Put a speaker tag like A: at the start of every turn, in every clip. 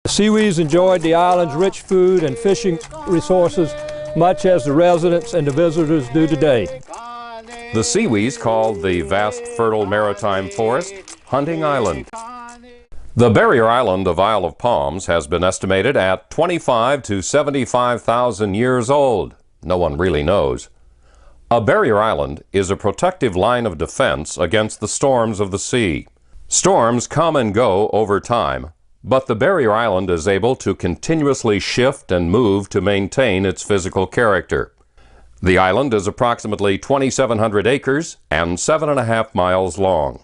A: Seaweeds enjoyed the island's rich food and fishing resources much as the residents and the visitors do today.
B: The Seaweeds called the vast fertile maritime forest Hunting Island. The barrier island of Isle of Palms has been estimated at 25 to 75,000 years old. No one really knows. A barrier island is a protective line of defense against the storms of the sea. Storms come and go over time, but the barrier island is able to continuously shift and move to maintain its physical character. The island is approximately 2,700 acres and 7.5 miles long.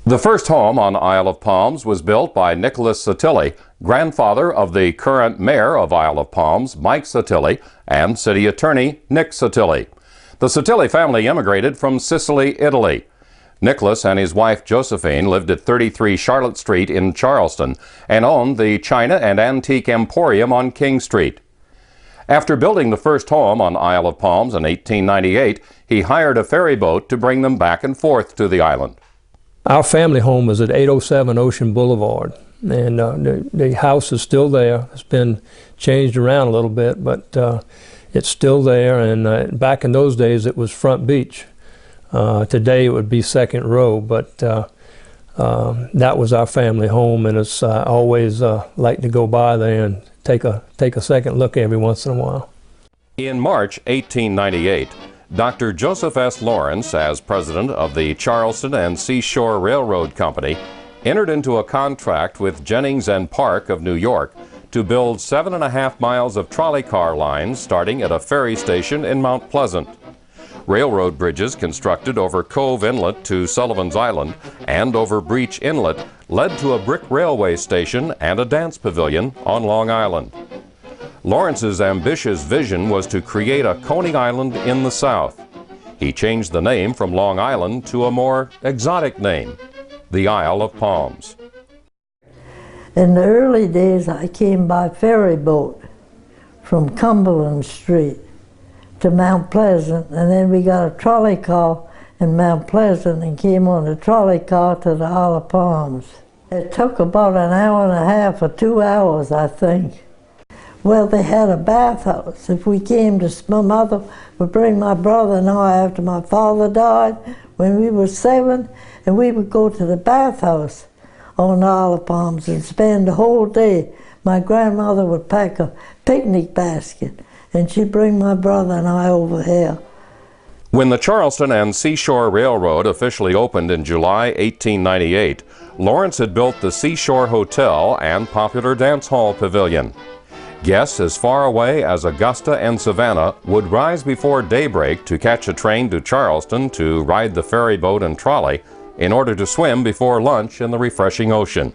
B: The first home on Isle of Palms was built by Nicholas Sotilli, grandfather of the current mayor of Isle of Palms, Mike Sotilli, and city attorney Nick Sotilli. The Sotilli family immigrated from Sicily, Italy. Nicholas and his wife Josephine lived at 33 Charlotte Street in Charleston and owned the China and Antique Emporium on King Street. After building the first home on Isle of Palms in 1898, he hired a ferry boat to bring them back and forth to the island.
A: Our family home is at 807 Ocean Boulevard, and the house is still there. It's been changed around a little bit, but it's still there, and back in those days it was front beach. Today it would be second row, but that was our family home, and it's always like to go by there and take a second look every once in a while.
B: In March 1898, Dr. Joseph S. Lawrence, as president of the Charleston and Seashore Railroad Company, entered into a contract with Jennings and Park of New York to build 7.5 miles of trolley car lines starting at a ferry station in Mount Pleasant. Railroad bridges constructed over Cove Inlet to Sullivan's Island and over Breach Inlet led to a brick railway station and a dance pavilion on Long Island. Lawrence's ambitious vision was to create a Coney Island in the South. He changed the name from Long Island to a more exotic name, the Isle of Palms.
C: In the early days, I came by ferry boat from Cumberland Street to Mount Pleasant, and then we got a trolley car in Mount Pleasant and came on the trolley car to the Isle of Palms. It took about an hour and a half or 2 hours, I think. Well, they had a bathhouse. If we came to, my mother would bring my brother and I after my father died when we were 7, and we would go to the bathhouse on the Isle of Palms and spend the whole day. My grandmother would pack a picnic basket, and she'd bring my brother and I over here.
B: When the Charleston and Seashore Railroad officially opened in July 1898, Lawrence had built the Seashore Hotel and popular dance hall pavilion. Guests as far away as Augusta and Savannah would rise before daybreak to catch a train to Charleston to ride the ferry boat and trolley in order to swim before lunch in the refreshing ocean.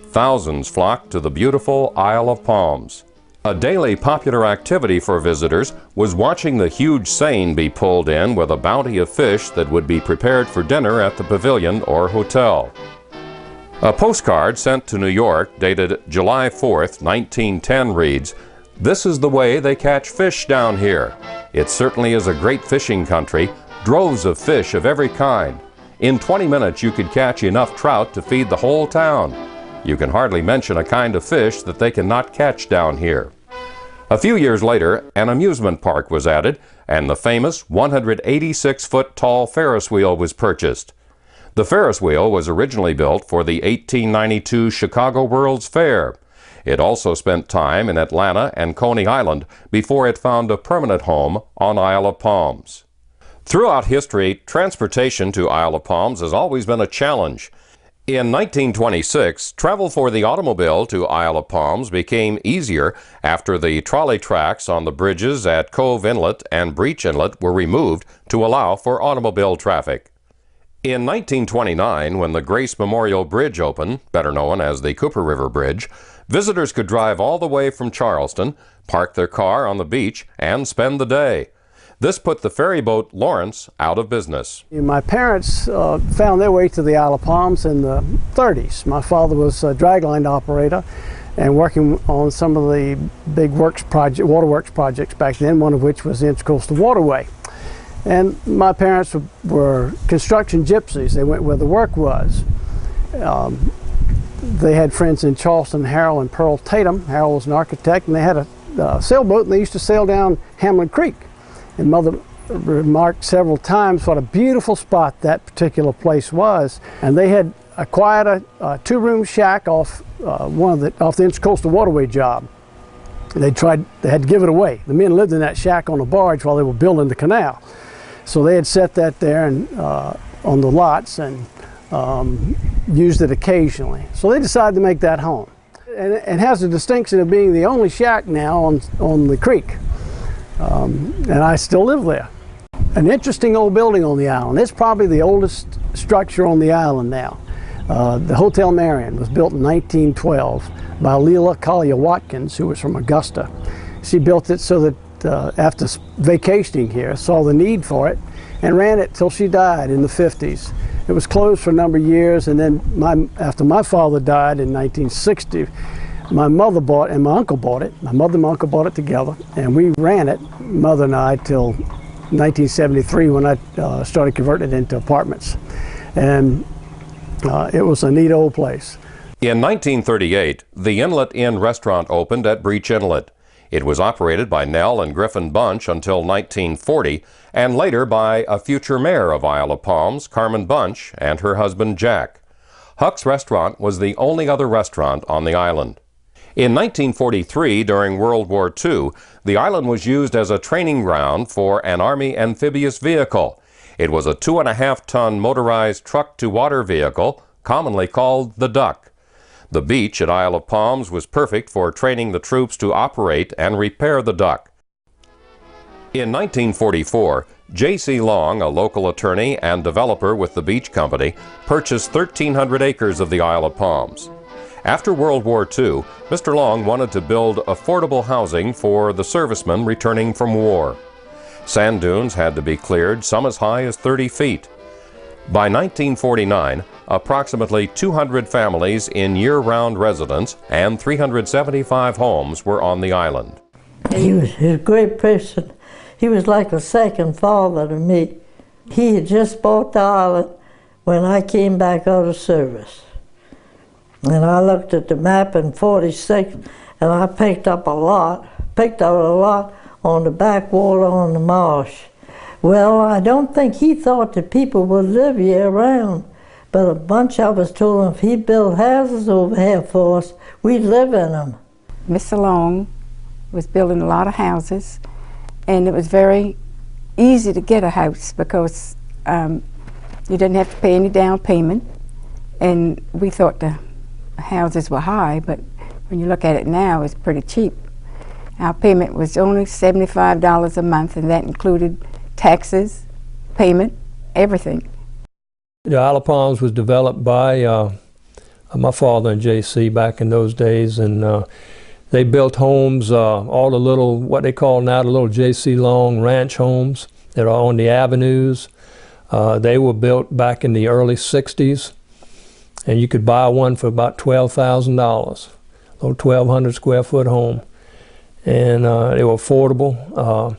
B: Thousands flocked to the beautiful Isle of Palms. A daily popular activity for visitors was watching the huge seine be pulled in with a bounty of fish that would be prepared for dinner at the pavilion or hotel. A postcard sent to New York dated July 4th, 1910 reads, "This is the way they catch fish down here. It certainly is a great fishing country, droves of fish of every kind. In 20 minutes you could catch enough trout to feed the whole town. You can hardly mention a kind of fish that they cannot catch down here." A few years later, an amusement park was added, and the famous 186-foot tall Ferris wheel was purchased. The Ferris wheel was originally built for the 1892 Chicago World's Fair. It also spent time in Atlanta and Coney Island before it found a permanent home on Isle of Palms. Throughout history, transportation to Isle of Palms has always been a challenge. In 1926, travel for the automobile to Isle of Palms became easier after the trolley tracks on the bridges at Cove Inlet and Breach Inlet were removed to allow for automobile traffic. In 1929, when the Grace Memorial Bridge opened, better known as the Cooper River Bridge, visitors could drive all the way from Charleston, park their car on the beach, and spend the day. This put the ferry boat Lawrence out of business.
D: My parents found their way to the Isle of Palms in the 30s. My father was a dragline operator and working on some of the big waterworks projects back then, one of which was the Intercoastal Waterway. And my parents were construction gypsies. They went where the work was. They had friends in Charleston, Harold and Pearl Tatum. Harold was an architect, and they had a sailboat, and they used to sail down Hamlin Creek. And Mother remarked several times what a beautiful spot that particular place was. And they had acquired a two-room shack off the Intercoastal Waterway job. They had to give it away. The men lived in that shack on a barge while they were building the canal. So they had set that there and on the lots and used it occasionally. So they decided to make that home. And it has the distinction of being the only shack now on the creek. And I still live there. An interesting old building on the island. It's probably the oldest structure on the island now. The Hotel Marion was built in 1912 by Leila Collier Watkins, who was from Augusta. She built it so that after vacationing here, saw the need for it and ran it till she died in the 50s. It was closed for a number of years, and then after my father died in 1960, my mother bought and my uncle bought it. My mother and my uncle bought it together, and we ran it, Mother and I, till 1973 when I started converting it into apartments. And it was a neat old place.
B: In 1938, the Inlet Inn restaurant opened at Breach Inlet. It was operated by Nell and Griffin Bunch until 1940, and later by a future mayor of Isle of Palms, Carmen Bunch, and her husband Jack. Huck's Restaurant was the only other restaurant on the island. In 1943, during World War II, the island was used as a training ground for an Army amphibious vehicle. It was a 2.5-ton motorized truck-to-water vehicle, commonly called the Duck. The beach at Isle of Palms was perfect for training the troops to operate and repair the Duck. In 1944, J.C. Long, a local attorney and developer with the beach company, purchased 1,300 acres of the Isle of Palms. After World War II, Mr. Long wanted to build affordable housing for the servicemen returning from war. Sand dunes had to be cleared, some as high as 30 feet. By 1949, approximately 200 families in year-round residence and 375 homes were on the island.
C: He was a great person. He was like a second father to me. He had just bought the island when I came back out of service. And I looked at the map in 46, and I picked up a lot on the backwater on the marsh. Well, I don't think he thought that people would live year-round, but a bunch of us told him if he built houses over here for us, we'd live in them.
E: Mr. Long was building a lot of houses, and it was very easy to get a house because you didn't have to pay any down payment, and we thought the houses were high, but when you look at it now, it's pretty cheap. Our payment was only $75 a month, and that included taxes, payment, everything.
A: The Isle of Palms was developed by my father and J.C. back in those days, and they built homes, all the little, what they call now the little J.C. Long ranch homes that are on the avenues. They were built back in the early 60s. And you could buy one for about $12,000, a little 1,200 square foot home. And they were affordable.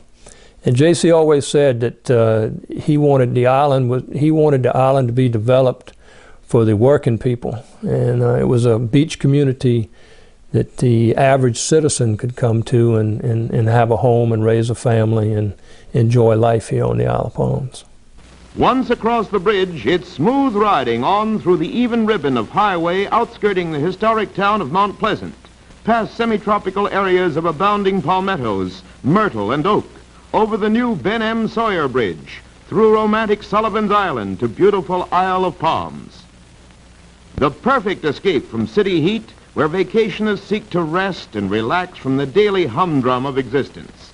A: And J.C. always said that he wanted the island to be developed for the working people. And it was a beach community that the average citizen could come to and have a home and raise a family and enjoy life here on the Isle of Palms.
F: Once across the bridge, it's smooth riding on through the even ribbon of highway outskirting the historic town of Mount Pleasant. past semi-tropical areas of abounding palmettos, myrtle, and oak, over the new Ben M. Sawyer Bridge, through romantic Sullivan's Island to beautiful Isle of Palms. The perfect escape from city heat, where vacationists seek to rest and relax from the daily humdrum of existence.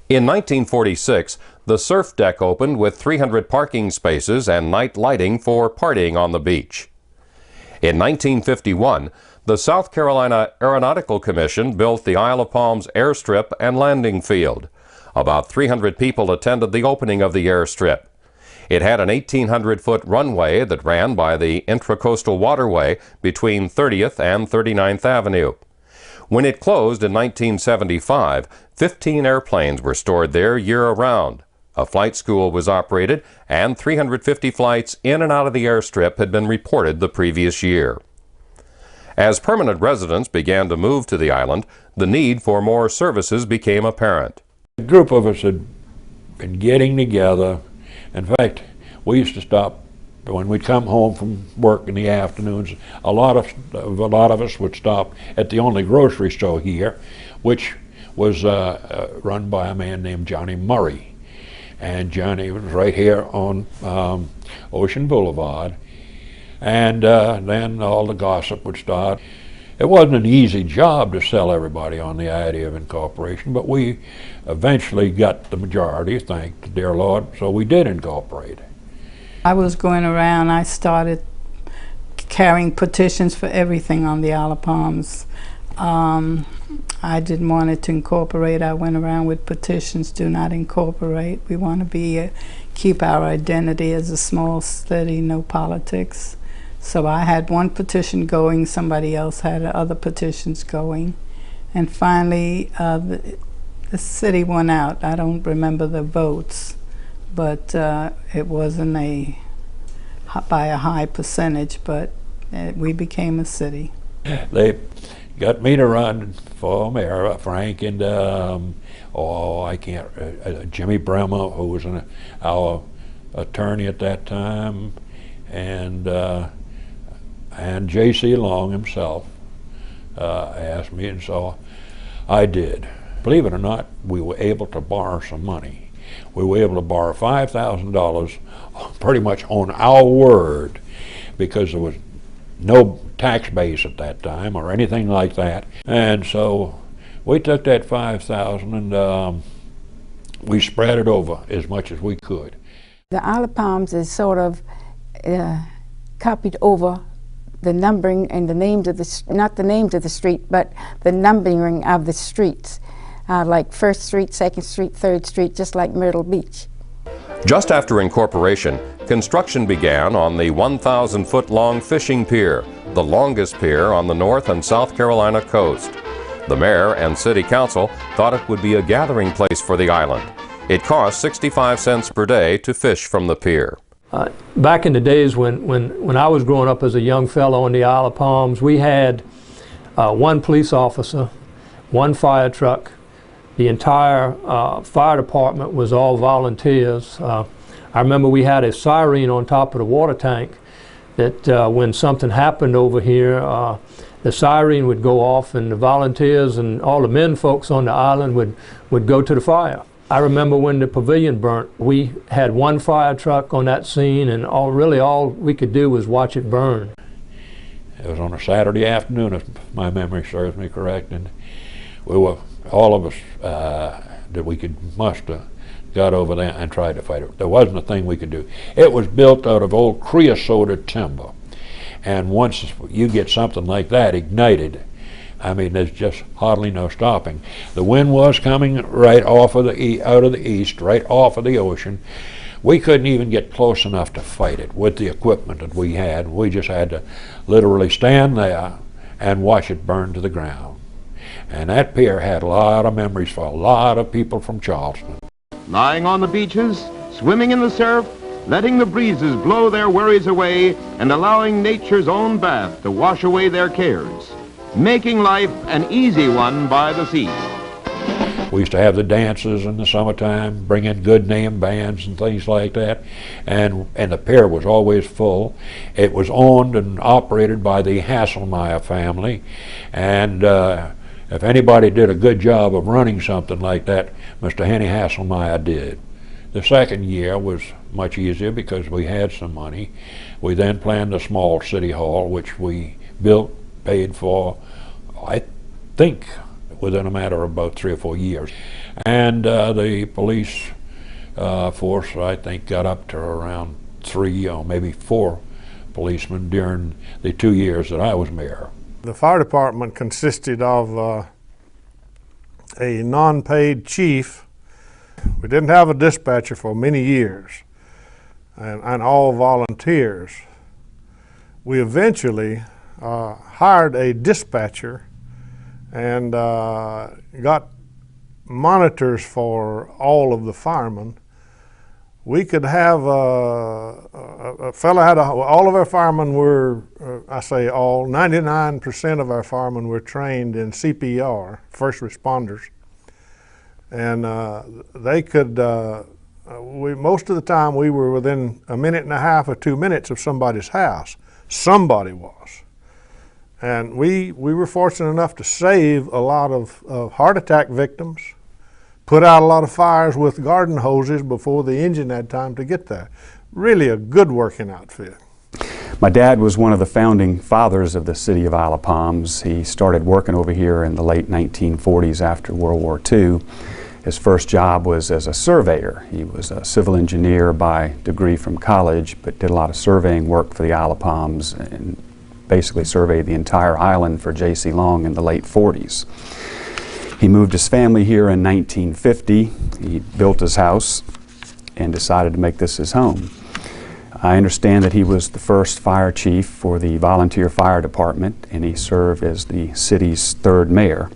B: In 1946, the surf deck opened with 300 parking spaces and night lighting for partying on the beach. In 1951, the South Carolina Aeronautical Commission built the Isle of Palms airstrip and landing field. About 300 people attended the opening of the airstrip. It had an 1,800-foot runway that ran by the Intracoastal Waterway between 30th and 39th Avenue. When it closed in 1975, 15 airplanes were stored there year-round. A flight school was operated, and 350 flights in and out of the airstrip had been reported the previous year. As permanent residents began to move to the island, the need for more services became apparent.
G: A group of us had been getting together. In fact, we used to stop when we'd come home from work in the afternoons. A lot of us would stop at the only grocery store here, which was run by a man named Johnny Murray. And Johnny was right here on Ocean Boulevard. And then all the gossip would start. It wasn't an easy job to sell everybody on the idea of incorporation, but we eventually got the majority, thank the dear Lord, so we did incorporate.
H: I was going around, I started carrying petitions for everything on the Isle of Palms. I didn't want it to incorporate. I went around with petitions, do not incorporate. We want to be, keep our identity as a small city, no politics. So I had one petition going, somebody else had other petitions going. And finally, the city won out. I don't remember the votes, but it wasn't by a high percentage, but we became a city.
G: They got me to run for mayor, Frank, and Jimmy Bremer, who was our attorney at that time, and J.C. Long himself asked me, and so I did. Believe it or not, we were able to borrow some money. We were able to borrow $5,000 pretty much on our word, because there was no tax base at that time or anything like that. And so we took that $5,000 and we spread it over as much as we could.
E: The Isle of Palms is sort of copied over the numbering and the names of the, not the names of the street, but the numbering of the streets, like 1st Street, 2nd Street, 3rd Street, just like Myrtle Beach.
B: Just after incorporation, construction began on the 1,000-foot-long fishing pier, the longest pier on the North and South Carolina coast. The mayor and city council thought it would be a gathering place for the island. It cost 65 cents per day to fish from the pier.
A: Back in the days when I was growing up as a young fellow on the Isle of Palms, we had one police officer, one fire truck. The entire fire department was all volunteers. I remember we had a siren on top of the water tank that when something happened over here, the siren would go off and the volunteers and all the men folks on the island would go to the fire. I remember when the pavilion burnt, we had one fire truck on that scene, and really all we could do was watch it burn.
G: It was on a Saturday afternoon, if my memory serves me correct, and we were, all of us that we could muster, got over there and tried to fight it. There wasn't a thing we could do. It was built out of old creosote timber, and once you get something like that ignited, I mean, there's just hardly no stopping. The wind was coming right off of out of the east, right off of the ocean. We couldn't even get close enough to fight it with the equipment that we had. We just had to literally stand there and watch it burn to the ground. And that pier had a lot of memories for a lot of people from Charleston.
F: Lying on the beaches, swimming in the surf, letting the breezes blow their worries away, and allowing nature's own bath to wash away their cares. Making life an easy one by the sea.
G: We used to have the dances in the summertime, bring in good name bands and things like that, and the pier was always full. It was owned and operated by the Hasselmeyer family, and if anybody did a good job of running something like that, Mr. Henny Hasselmeyer did. The second year was much easier because we had some money. We then planned a small city hall, which we built, paid for, I think, within a matter of about 3 or 4 years. And the police force, I think, got up to around 3 or maybe 4 policemen during the 2 years that I was mayor.
I: The fire department consisted of a non-paid chief. We didn't have a dispatcher for many years, and all volunteers. We eventually hired a dispatcher and got monitors for all of the firemen. We could have a fellow had all of our firemen were, I say all, 99% of our firemen were trained in CPR, first responders. And they could, most of the time we were within a minute and a half or 2 minutes of somebody's house. Somebody was. And we were fortunate enough to save a lot of heart attack victims, put out a lot of fires with garden hoses before the engine had time to get there. Really a good working outfit.
J: My dad was one of the founding fathers of the city of Isle of Palms. He started working over here in the late 1940s after World War II. His first job was as a surveyor. He was a civil engineer by degree from college, but did a lot of surveying work for the Isle of Palms and basically surveyed the entire island for J.C. Long in the late 40s. He moved his family here in 1950. He built his house and decided to make this his home. I understand that he was the first fire chief for the volunteer fire department, and he served as the city's third mayor.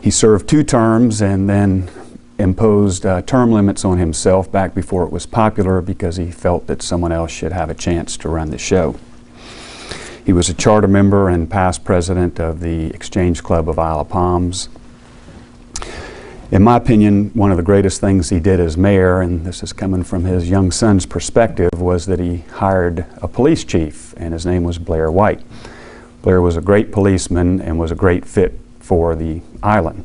J: He served 2 terms and then imposed term limits on himself back before it was popular because he felt that someone else should have a chance to run the show. He was a charter member and past president of the Exchange Club of Isle of Palms. In my opinion, one of the greatest things he did as mayor, and this is coming from his young son's perspective, was that he hired a police chief, and his name was Blair White. Blair was a great policeman and was a great fit for the island.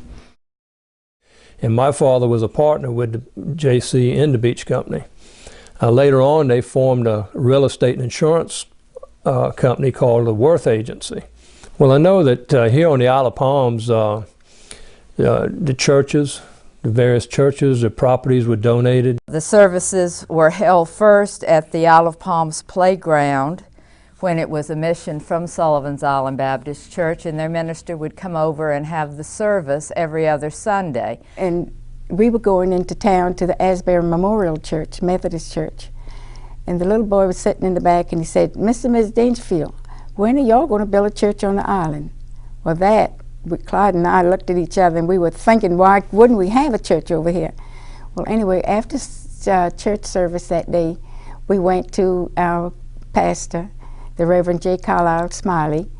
A: And my father was a partner with the J.C. in the beach company. Later on, they formed a real estate and insurance company called the Worth Agency. Well, I know that here on the Isle of Palms, the churches, the various churches, the properties were donated.
K: The services were held first at the Isle of Palms playground when it was a mission from Sullivan's Island Baptist Church, and their minister would come over and have the service every other Sunday.
E: And we were going into town to the Asbury Memorial Church, Methodist Church. And the little boy was sitting in the back and he said, "Mr. and Ms. Dangerfield, when are y'all going to build a church on the island?" Well, Clyde and I looked at each other and we were thinking, why wouldn't we have a church over here? Well, anyway, after church service that day, we went to our pastor, the Reverend J. Carlisle Smiley,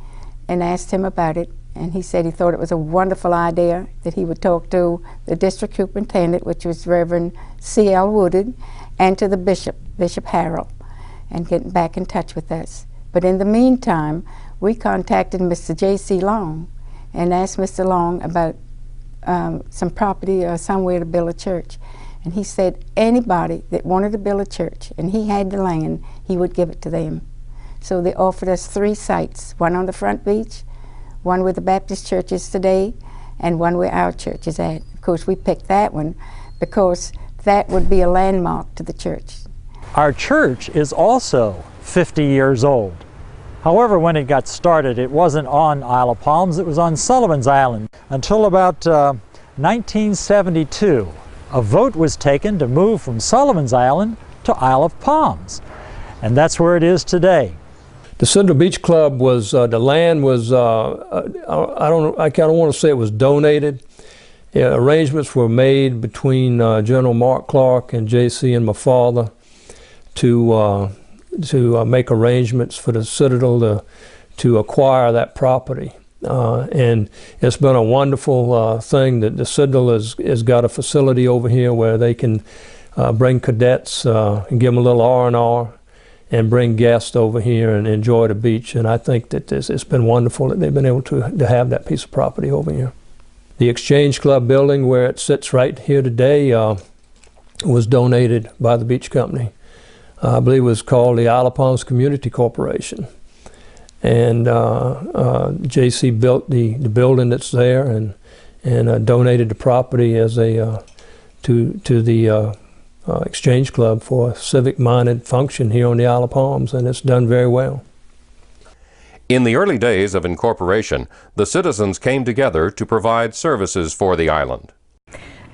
E: and asked him about it. And he said he thought it was a wonderful idea, that he would talk to the district superintendent, which was Reverend C.L. Woodard, and to the bishop, Bishop Harrell, and get back in touch with us. But in the meantime, we contacted Mr. J.C. Long and asked Mr. Long about some property or somewhere to build a church. And he said anybody that wanted to build a church and he had the land, he would give it to them. So they offered us 3 sites, one on the front beach, one where the Baptist church is today, and one where our church is at. Of course, we picked that one because that would be a landmark to the church.
L: Our church is also 50 years old. However, when it got started, it wasn't on Isle of Palms, it was on Sullivan's Island. Until about 1972, a vote was taken to move from Sullivan's Island to Isle of Palms. And that's where it is today.
A: The Central Beach Club was, the land was, I kind of want to say it was donated. Yeah, arrangements were made between General Mark Clark and J.C. and my father to make arrangements for the Citadel to acquire that property. And it's been a wonderful thing that the Citadel has got a facility over here where they can bring cadets and give them a little R&R and bring guests over here and enjoy the beach. And I think that it's been wonderful that they've been able to have that piece of property over here. The Exchange Club building where it sits right here today was donated by the beach company. I believe it was called the Isle of Palms Community Corporation. And J.C. built the building that's there and donated the property as a to the Exchange Club for a civic-minded function here on the Isle of Palms, and it's done very well.
B: In the early days of incorporation, the citizens came together to provide services for the island.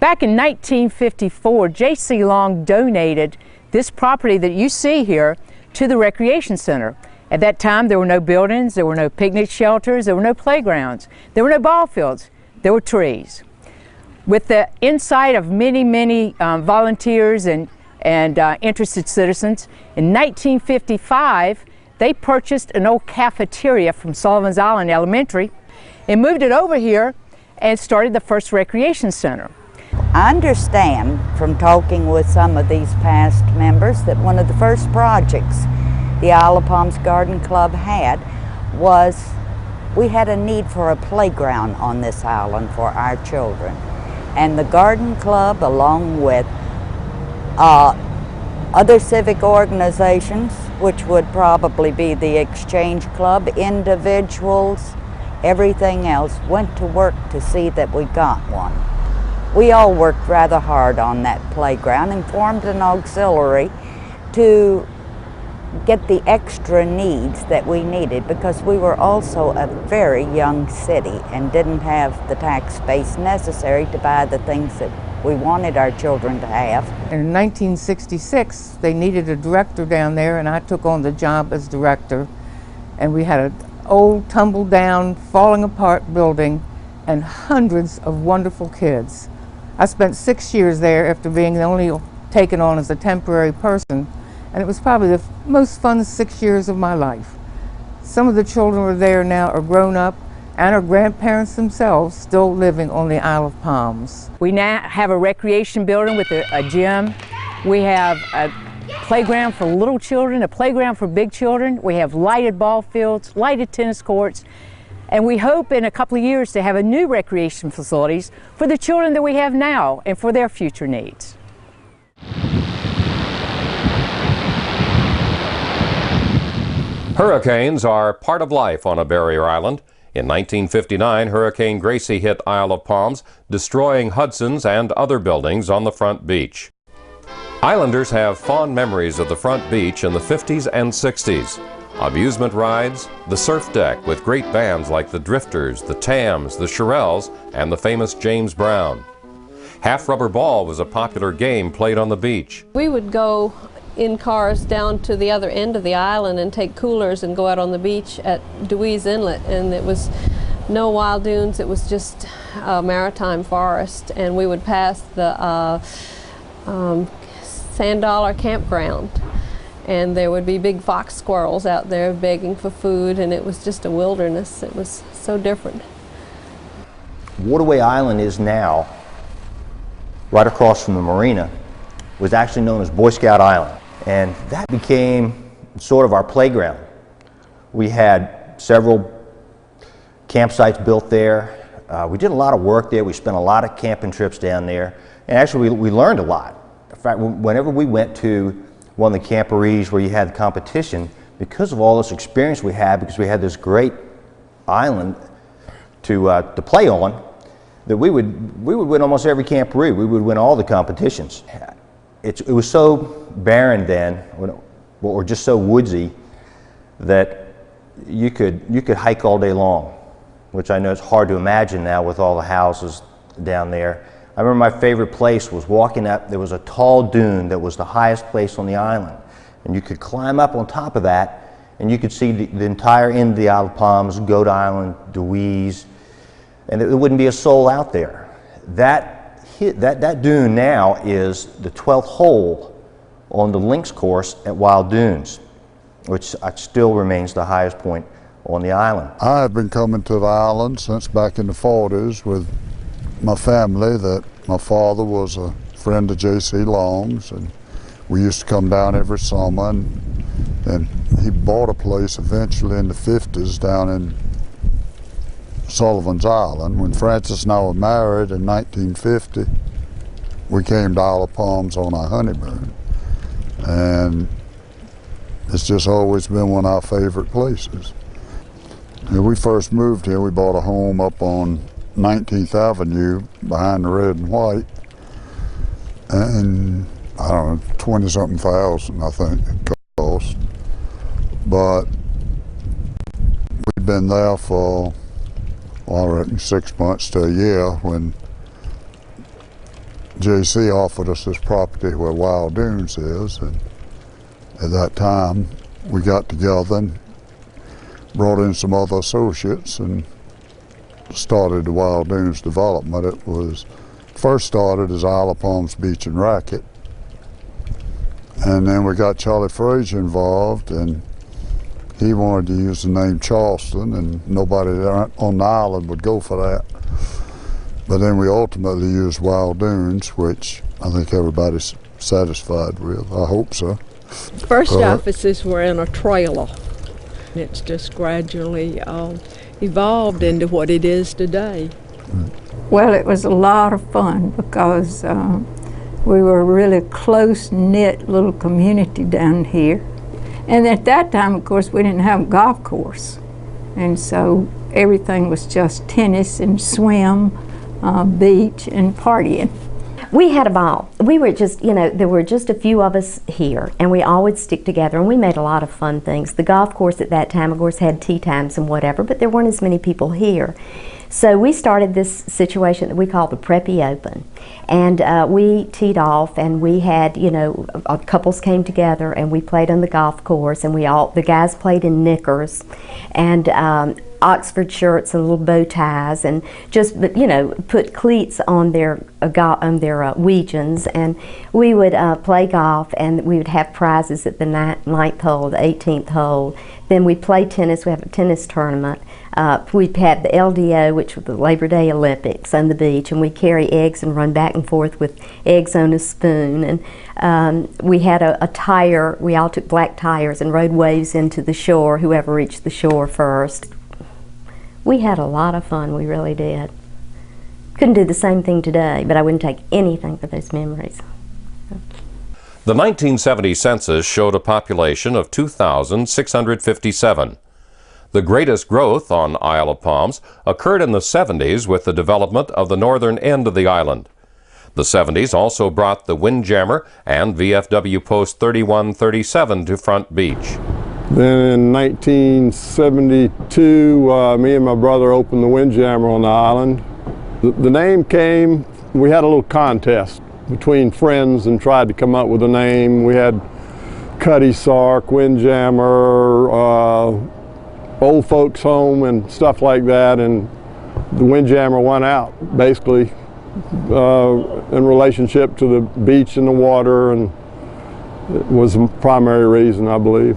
M: Back in 1954, J.C. Long donated this property that you see here to the Recreation Center. At that time, there were no buildings, there were no picnic shelters, there were no playgrounds, there were no ball fields, there were trees. With the insight of many volunteers and interested citizens, in 1955, they purchased an old cafeteria from Sullivan's Island Elementary and moved it over here and started the first recreation center.
N: I understand from talking with some of these past members that one of the first projects the Isle of Palms Garden Club had was we had a need for a playground on this island for our children. And the Garden Club, along with other civic organizations, which would probably be the Exchange Club, individuals, everything else, went to work to see that we got one. We all worked rather hard on that playground and formed an auxiliary to get the extra needs that we needed, because we were also a very young city and didn't have the tax base necessary to buy the things that we wanted our children to have.
O: In 1966, they needed a director down there, and I took on the job as director. And we had an old, tumbled down, falling apart building and hundreds of wonderful kids. I spent 6 years there after being only taken on as a temporary person. And it was probably the most fun 6 years of my life. Some of the children who are there now are grown up and are grandparents themselves, still living on the Isle of Palms.
M: We now have a recreation building with a gym. We have a playground for little children, a playground for big children. We have lighted ball fields, lighted tennis courts. And we hope in a couple of years to have a new recreation facilities for the children that we have now and for their future needs.
B: Hurricanes are part of life on a barrier island. In 1959, Hurricane Gracie hit Isle of Palms, destroying Hudson's and other buildings on the front beach. Islanders have fond memories of the front beach in the 50s and 60s. Amusement rides, the surf deck with great bands like the Drifters, the Tams, the Shirelles, and the famous James Brown. Half-rubber ball was a popular game played on the beach.
P: We would go in cars down to the other end of the island and take coolers and go out on the beach at Dewey's Inlet, and it was no wild dunes, it was just a maritime forest, and we would pass the Sand Dollar campground, and there would be big fox squirrels out there begging for food, and it was just a wilderness. It was so different.
Q: Waterway Island is now, right across from the marina, was actually known as Boy Scout Island. And that became sort of our playground. We had several campsites built there. We did a lot of work there. We spent a lot of camping trips down there. And actually, we learned a lot. In fact, whenever we went to one of the camporees where you had competition, because of all this experience we had, because we had this great island to play on, that we would win almost every camporee. We would win all the competitions. It was so barren then, or just so woodsy, that you could hike all day long, which I know is hard to imagine now with all the houses down there. I remember my favorite place was walking up. There was a tall dune that was the highest place on the island, and you could climb up on top of that, and you could see the entire end of the Isle of Palms, Goat Island, Dewey's, and there wouldn't be a soul out there. That dune now is the 12th hole on the links course at Wild Dunes, which still remains the highest point on the island.
R: I have been coming to the island since back in the 40s with my family. That my father was a friend of J.C. Long's, and we used to come down every summer, and he bought a place eventually in the 50s down in Sullivan's Island. When Francis and I were married in 1950, we came to Isle of Palms on our honeymoon, and it's just always been one of our favorite places. When we first moved here, we bought a home up on 19th Avenue behind the red and white, and I don't know, 20-something thousand, I think it cost. But we'd been there for, well, I reckon 6 months to a year when J.C. offered us this property where Wild Dunes is, and at that time we got together and brought in some other associates and started the Wild Dunes development. It was first started as Isle of Palms Beach and Racket, and then we got Charlie Frazier involved, and he wanted to use the name Charleston, and nobody on the island would go for that. But then we ultimately used Wild Dunes, which I think everybody's satisfied with. I hope so.
S: First offices were in a trailer. It's just gradually evolved into what it is today.
E: Well, it was a lot of fun because we were a really close-knit little community down here. And at that time, of course, we didn't have a golf course. And so everything was just tennis and swim, beach and partying.
T: We had a ball. We were just, you know, there were just a few of us here, and we all would stick together, and we made a lot of fun things. The golf course at that time, of course, had tea times and whatever, but there weren't as many people here. So we started this situation that we called the Preppy Open, and we teed off, and we had, you know, couples came together, and we played on the golf course, and the guys played in knickers, and Oxford shirts and little bow ties, and just, you know, put cleats on their Weegians, and we would play golf, and we would have prizes at the 9th hole, the 18th hole. Then we play tennis. We have a tennis tournament. We'd have the LDO, which was the Labor Day Olympics, on the beach, and we carry eggs and run back and forth with eggs on a spoon. And we had a tire. We all took black tires and rode waves into the shore, whoever reached the shore first. We had a lot of fun, we really did. Couldn't do the same thing today, but I wouldn't take anything for those memories.
B: The 1970 census showed a population of 2,657. The greatest growth on Isle of Palms occurred in the 70s with the development of the northern end of the island. The 70s also brought the Windjammer and VFW Post 3137 to Front Beach.
U: Then in 1972, me and my brother opened the Windjammer on the island. The name came, we had a little contest between friends and tried to come up with a name. We had Cuddy Sark, Windjammer, Old Folks Home and stuff like that, and the Windjammer won out basically in relationship to the beach and the water, and it was the primary reason, I believe.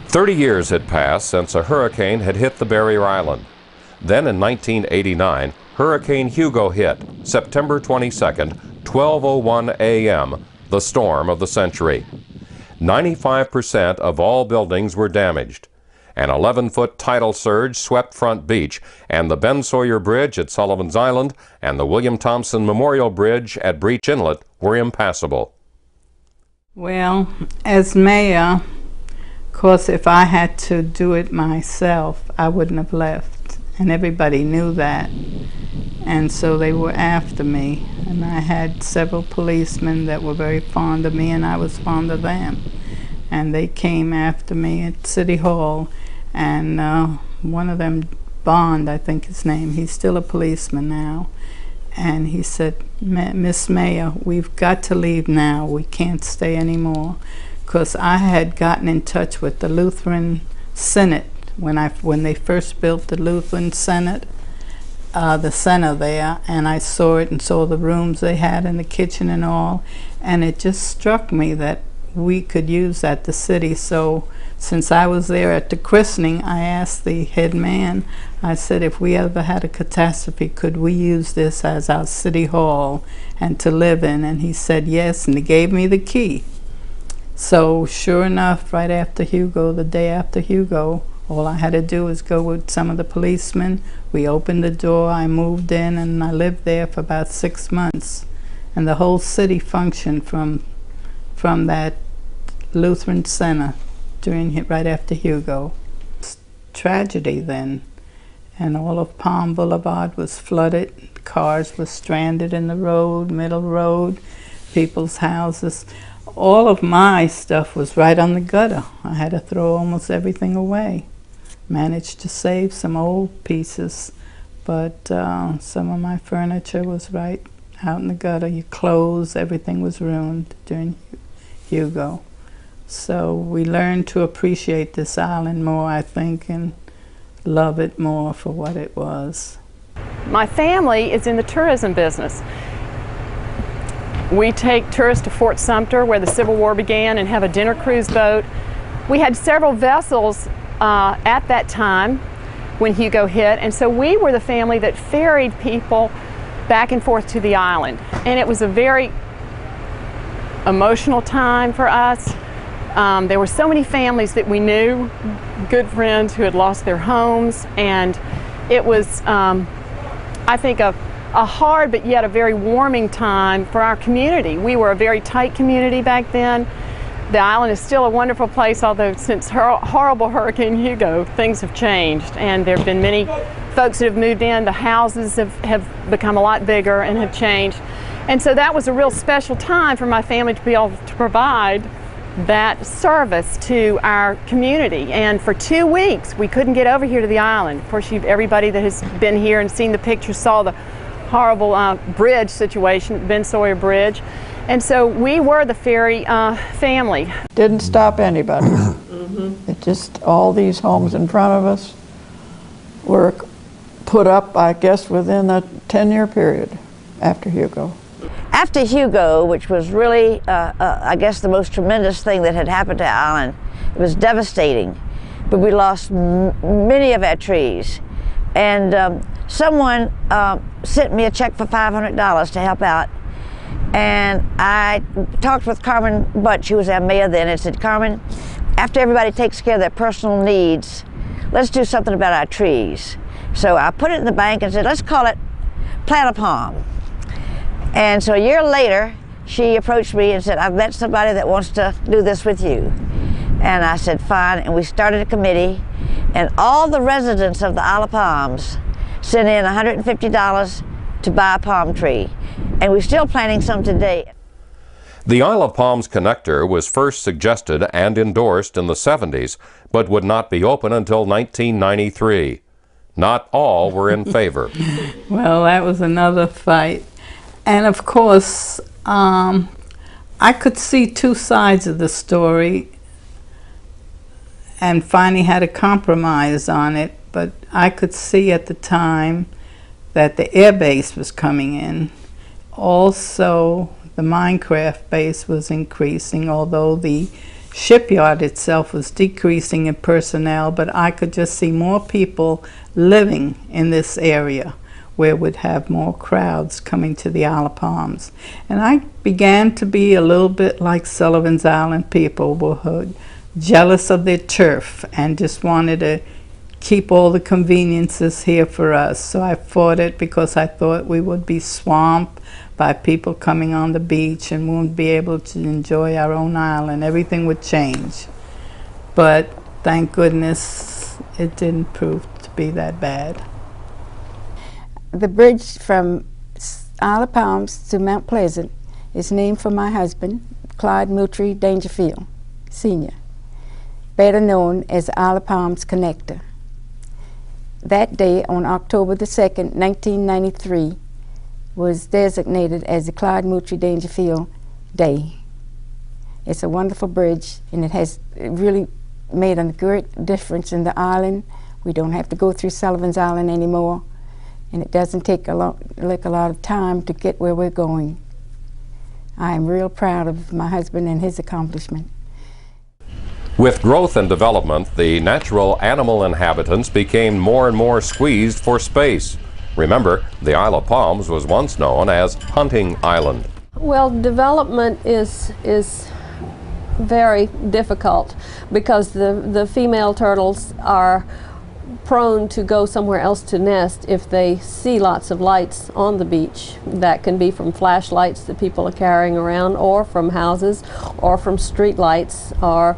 B: 30 years had passed since a hurricane had hit the barrier island. Then in 1989, Hurricane Hugo hit, September 22nd, 12:01 a.m., the storm of the century. 95% of all buildings were damaged. An 11-foot tidal surge swept Front Beach, and the Ben Sawyer Bridge at Sullivan's Island and the William Thompson Memorial Bridge at Breach Inlet were impassable.
H: Well, as mayor, of course, if I had to do it myself, I wouldn't have left, and everybody knew that. And so they were after me, and I had several policemen that were very fond of me, and I was fond of them. And they came after me at City Hall, and one of them, Bond, I think his name, he's still a policeman now, and he said, Miss Mayor, we've got to leave now. We can't stay anymore. Because I had gotten in touch with the Lutheran Senate when they first built the Lutheran Senate, the center there, and I saw it and saw the rooms they had in the kitchen and all, and it just struck me that we could use that, the city. So since I was there at the christening, I asked the head man, I said, if we ever had a catastrophe, could we use this as our city hall and to live in? And he said yes, and he gave me the key. So sure enough, right after Hugo, the day after Hugo, all I had to do was go with some of the policemen. We opened the door, I moved in, and I lived there for about 6 months. And the whole city functioned from that Lutheran Center right after Hugo. Tragedy then, and all of Palm Boulevard was flooded. Cars were stranded in the road, middle road, people's houses. All of my stuff was right on the gutter. I had to throw almost everything away. Managed to save some old pieces, but some of my furniture was right out in the gutter. Your clothes, everything was ruined during Hugo. So we learned to appreciate this island more, I think, and love it more for what it was.
D: My family is in the tourism business. We take tourists to Fort Sumter, where the Civil War began, and have a dinner cruise boat. We had several vessels at that time when Hugo hit, and so we were the family that ferried people back and forth to the island. And it was a very emotional time for us. There were so many families that we knew, good friends who had lost their homes, and it was, I think, a hard but yet a very warming time for our community. We were a very tight community back then. The island is still a wonderful place, although since horrible Hurricane Hugo, things have changed, and there have been many folks that have moved in. The houses have become a lot bigger and have changed. And so that was a real special time for my family to be able to provide that service to our community. And for 2 weeks, we couldn't get over here to the island. Of course, everybody that has been here and seen the pictures saw the horrible bridge situation, Ben Sawyer Bridge. And so we were the ferry family.
V: Didn't stop anybody. It just, all these homes in front of us were put up, I guess, within a 10-year period after Hugo.
W: After Hugo, which was really, I guess, the most tremendous thing that had happened to our island, it was devastating. But we lost many of our trees. And someone sent me a check for $500 to help out. And I talked with Carmen Butt, she was our mayor then, and said, Carmen, after everybody takes care of their personal needs, let's do something about our trees. So I put it in the bank and said, let's call it Plant a Palm. And so a year later, she approached me and said, I've met somebody that wants to do this with you. And I said, fine, and we started a committee, and all the residents of the Isle of Palms sent in $150 to buy a palm tree. And we're still planting some today.
B: The Isle of Palms connector was first suggested and endorsed in the 70s, but would not be open until 1993. Not all were in favor.
H: Well, that was another fight. And of course, I could see two sides of the story and finally had a compromise on it, but I could see at the time that the air base was coming in. Also, the Minecraft base was increasing, although the shipyard itself was decreasing in personnel, but I could just see more people living in this area where would have more crowds coming to the Isle of Palms. And I began to be a little bit like Sullivan's Island people, were jealous of their turf and just wanted to keep all the conveniences here for us. So I fought it because I thought we would be swamped by people coming on the beach and wouldn't be able to enjoy our own island. Everything would change. But thank goodness it didn't prove to be that bad.
E: The bridge from Isle of Palms to Mount Pleasant is named for my husband, Clyde Moultrie Dangerfield, Sr., better known as the Isle of Palms Connector. That day, on October the 2nd, 1993, was designated as the Clyde Moultrie Dangerfield Day. It's a wonderful bridge, and it has really made a great difference in the island. We don't have to go through Sullivan's Island anymore, and it doesn't take a lot of time to get where we're going. I am real proud of my husband and his accomplishment.
B: With growth and development, the natural animal inhabitants became more and more squeezed for space. Remember, the Isle of Palms was once known as Hunting Island.
P: Well, development is very difficult because the female turtles are prone to go somewhere else to nest if they see lots of lights on the beach. That can be from flashlights that people are carrying around, or from houses, or from street lights, or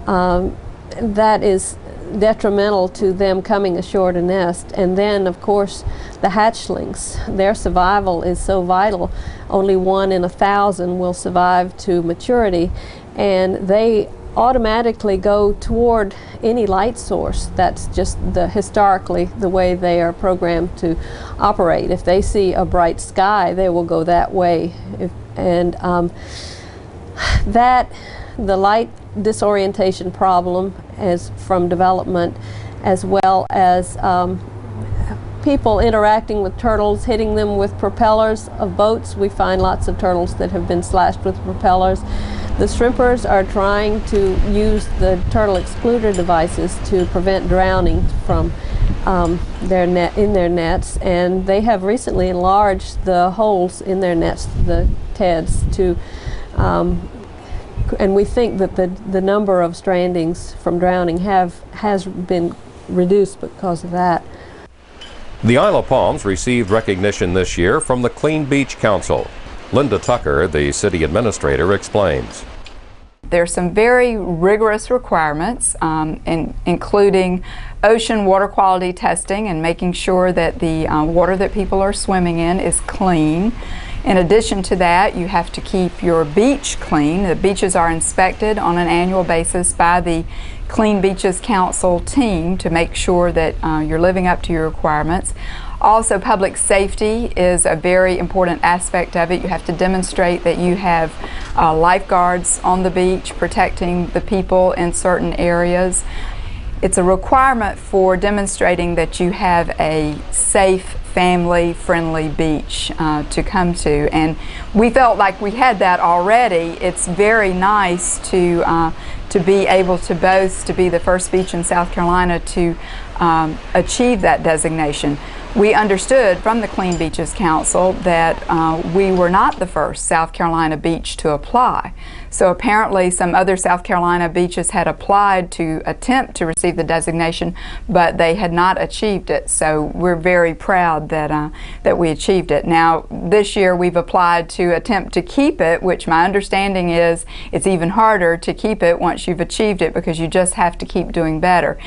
P: that is detrimental to them coming ashore to nest. And then, of course, the hatchlings, their survival is so vital. Only 1 in 1,000 will survive to maturity, and they automatically go toward any light source. That's just historically the way they are programmed to operate. If they see a bright sky, they will go that way. The light disorientation problem is from development, as well as people interacting with turtles, hitting them with propellers of boats. We find lots of turtles that have been slashed with propellers. The shrimpers are trying to use the turtle excluder devices to prevent drowning from in their nets, and they have recently enlarged the holes in their nets, the TEDs, to and we think that the number of strandings from drowning has been reduced because of that.
B: The Isle of Palms received recognition this year from the Clean Beach Council. Linda Tucker, the city administrator, explains.
C: There's some very rigorous requirements, including ocean water quality testing and making sure that the water that people are swimming in is clean. In addition to that, you have to keep your beach clean. The beaches are inspected on an annual basis by the Clean Beaches Council team to make sure that you're living up to your requirements. Also, public safety is a very important aspect of it. You have to demonstrate that you have lifeguards on the beach protecting the people in certain areas. It's a requirement for demonstrating that you have a safe, family-friendly beach to come to, and we felt like we had that already. It's very nice to be able to boast to be the first beach in South Carolina to achieve that designation. We understood from the Clean Beaches Council that we were not the first South Carolina beach to apply. So apparently some other South Carolina beaches had applied to attempt to receive the designation, but they had not achieved it. So we're very proud that, that we achieved it. Now this year we've applied to attempt to keep it, which my understanding is it's even harder to keep it once you've achieved it, because you just have to keep doing better.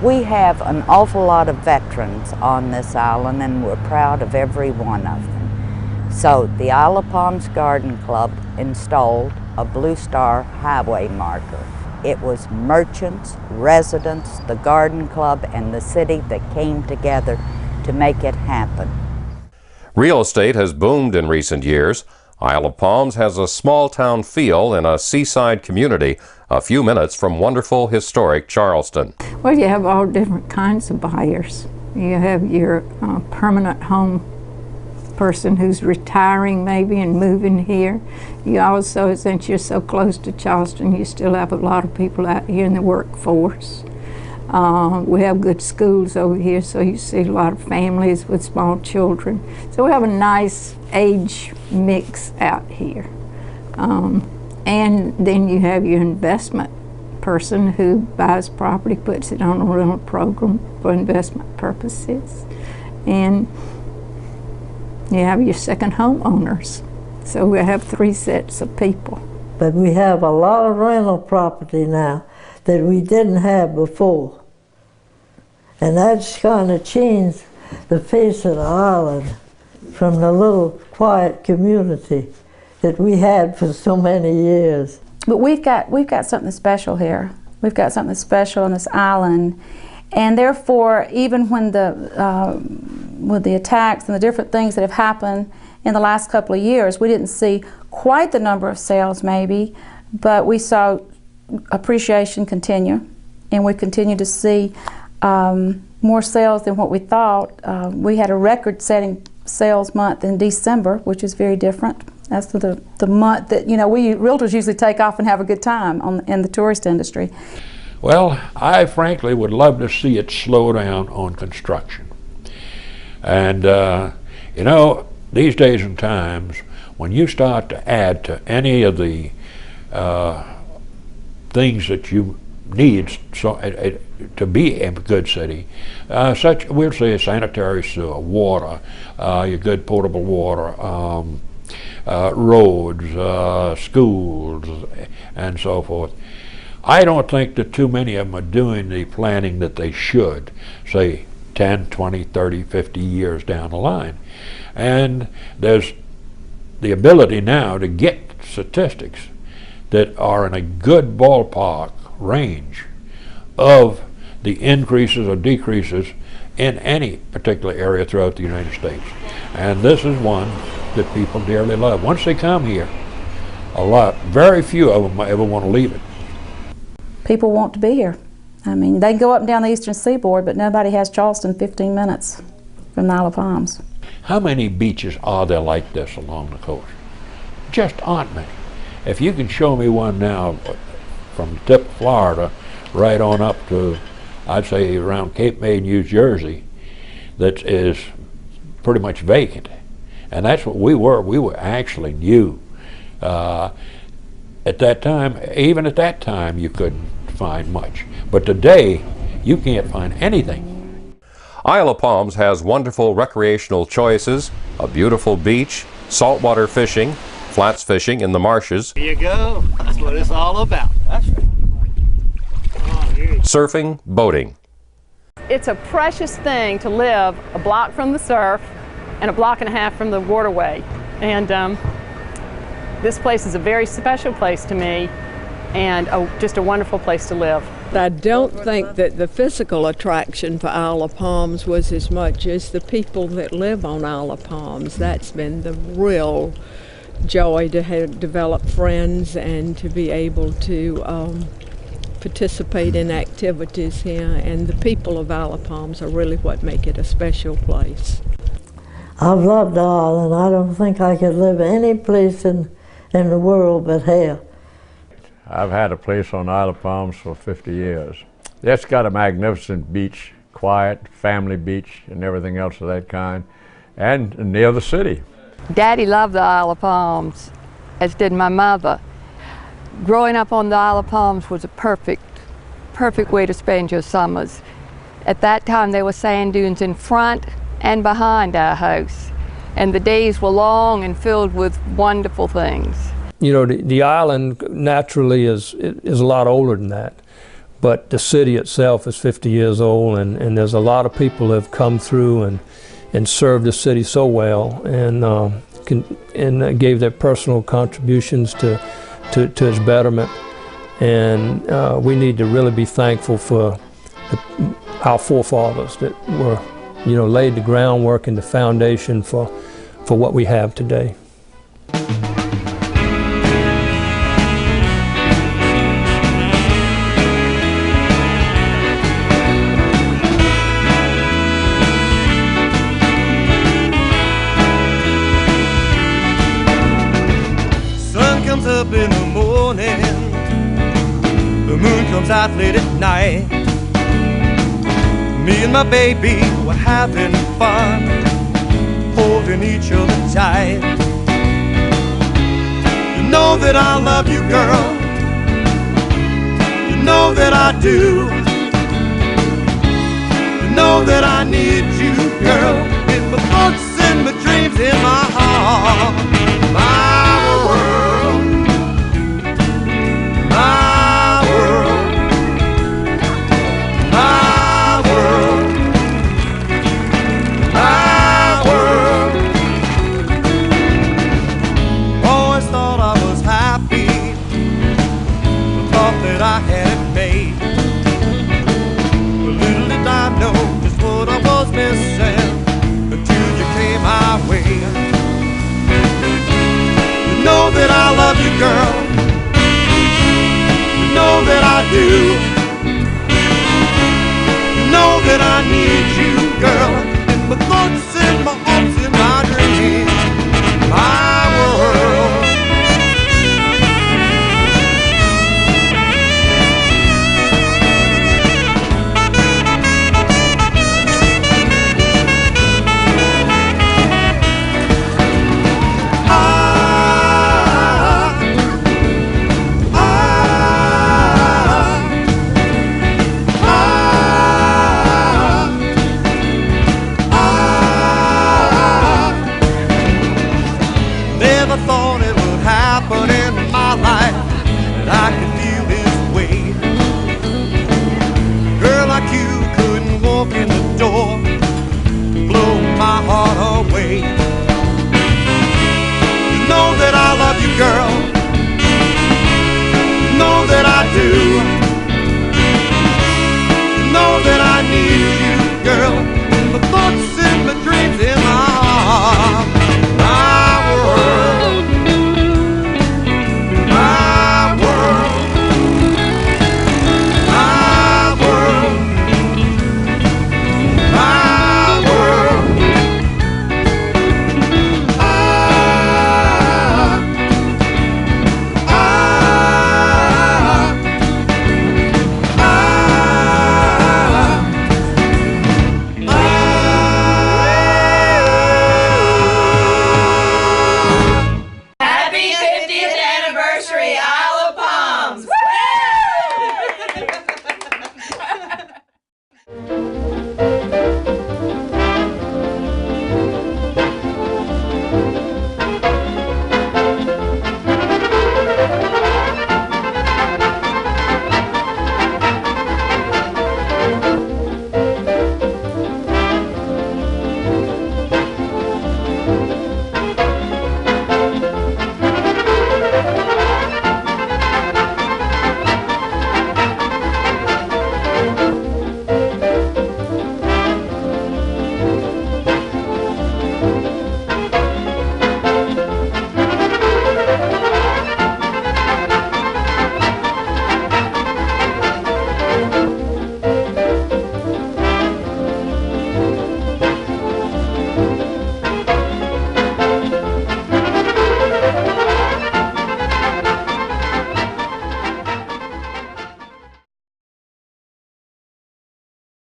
N: We have an awful lot of veterans on this island, and we're proud of every one of them. So the Isle of Palms Garden Club installed a Blue Star highway marker. It was merchants, residents, the garden club, and the city that came together to make it happen.
B: Real estate has boomed in recent years. Isle of Palms has a small town feel in a seaside community a few minutes from wonderful historic Charleston.
V: Well, you have all different kinds of buyers. You have your permanent home person who's retiring maybe and moving here. You also, since you're so close to Charleston, you still have a lot of people out here in the workforce. We have good schools over here, so you see a lot of families with small children. So we have a nice age mix out here. And then you have your investment person who buys property, puts it on a rental program for investment purposes. And you have your second home owners. So we have 3 sets of people.
F: But we have a lot of rental property now that we didn't have before. And that's kind of changed the face of the island from the little quiet community that we had for so many years.
G: But we've got something special here. We've got something special on this island, and therefore, even when with the attacks and the different things that have happened in the last couple of years, we didn't see quite the number of sales maybe, but we saw appreciation continue, and we continue to see more sales than what we thought. We had a record-setting sales month in December, which is very different. That's the month that, you know, we realtors usually take off and have a good time in the tourist industry.
I: Well, I frankly would love to see it slow down on construction. And, you know, these days and times, when you start to add to any of the things that you need to be a good city, such, we'll say, sanitary sewer, water, your good potable water, roads, schools, and so forth. I don't think that too many of them are doing the planning that they should, say 10, 20, 30, 50 years down the line. And there's the ability now to get statistics that are in a good ballpark range of the increases or decreases in any particular area throughout the United States. And this is one that people dearly love. Once they come here, very few of them ever want to leave it.
G: People want to be here. I mean, they can go up and down the eastern seaboard, but nobody has Charleston 15 minutes from the Isle of Palms.
I: How many beaches are there like this along the coast? Just aren't many. If you can show me one now from the tip of Florida right on up to, I'd say, around Cape May, New Jersey, that is pretty much vacant. And that's what we were. We were actually new. At that time, even at that time, you couldn't find much. But today, you can't find anything.
B: Isle of Palms has wonderful recreational choices, a beautiful beach, saltwater fishing, flats fishing in the marshes.
J: Here you go. That's what it's all about. That's right.
B: Surfing, boating.
D: It's a precious thing to live a block from the surf and a block and a half from the waterway. And this place is a very special place to me and just a wonderful place to live.
S: I don't think that the physical attraction for Isle of Palms was as much as the people that live on Isle of Palms. That's been the real joy, to have developed friends and to be able to participate in activities here. And the people of Isle of Palms are really what make it a special place.
F: I've loved the island. I don't think I could live any place in the world but here.
K: I've had a place on Isle of Palms for 50 years. It's got a magnificent beach, quiet, family beach, and everything else of that kind, and near the city.
X: Daddy loved the Isle of Palms, as did my mother. Growing up on the Isle of Palms was a perfect way to spend your summers. At that time, there were sand dunes in front and behind our house, and the days were long and filled with wonderful things.
A: You know, the island naturally is a lot older than that, but the city itself is 50 years old, and there's a lot of people that have come through and served the city so well, and gave their personal contributions to its betterment. And we need to really be thankful for our forefathers that were, you know, laid the groundwork and the foundation for what we have today.
J: Up in the morning, the moon comes out late at night. Me and my baby were having fun, holding each other tight. You know that I love you, girl. You know that I do. You know that I need you, girl. In my thoughts and my dreams, in my heart. My world, my world, my world, my world. Always thought I was happy, the thought that I had it made. But little did I know just what I was missing until you came my way. way.